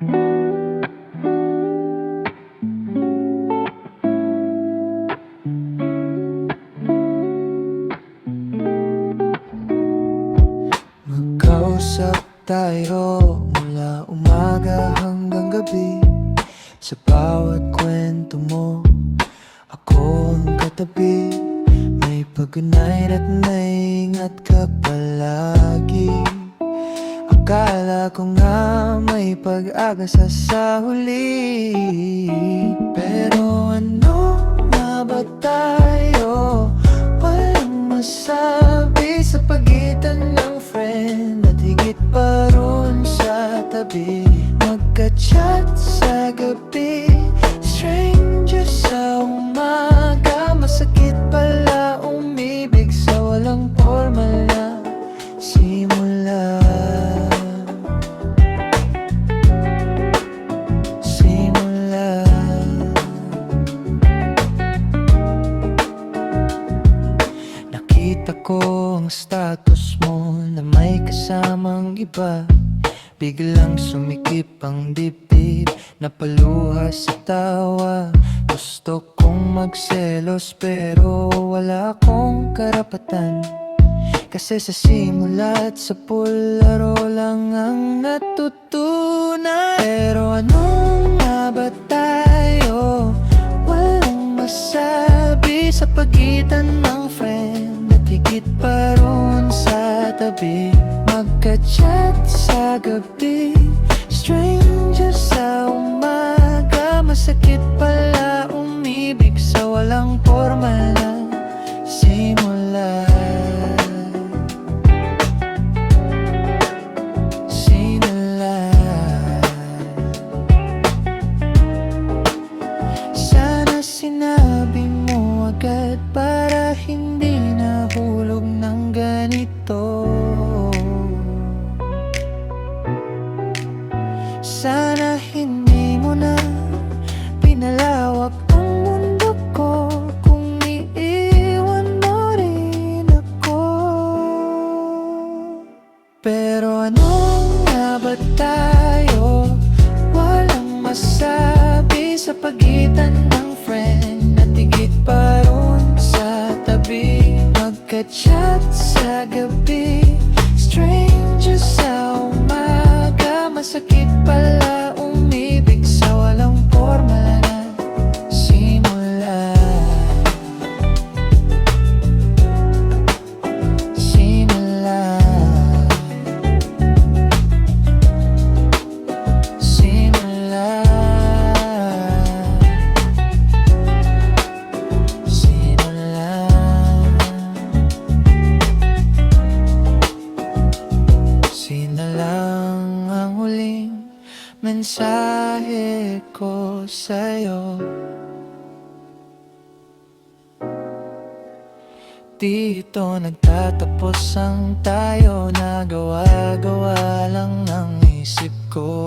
Magkausap tayo mula umaga hanggang gabi. Sa bawat kwento mo, ako ang katabi. May pag-unite at naingat ka palagi. Akala ko nga may pag-asa sa huli, pero ano nga ba tayo? Walang masabi sa pagitan ng friend at higit pa ron sa tabi. Magka-chat sa gabi, stranger sa umaga. Masakit pala umibig sa walang formal na simula. Nakita ko ang status mo na may kasamang iba. Biglang sumikip ang dibdib, napaluha sa tawa. Gusto kong magselos pero wala akong karapatan. Kasi sa simula't sa pularo lang ang natutunan. Pero ano nga ba tayo? Walang masabi sa pagitan ng friend at higit pa ron sa tabi. Magka-chat sa gabi, stranger sa umaga. Masakit pala umibig sa walang formal na simula. Sana sinabi mo agad para hindi nahulog ng ganito. Sana hindi mo na pinalawak ang mundo ko kung iiwan mo rin ako. Pero ano nga ba tayo? Walang masabi sa pagitan ng friend at higit pa ron sa tabi. Magka-chat sa gabi, stranger sa umaga. Masakit pala umibig sa walang formal na simula. Simula. Simula. Simula. Sinalang ang huling mensahe ko sa'yo. Dito nagtatapos ang tayo, nagawa-gawa lang ng isip ko.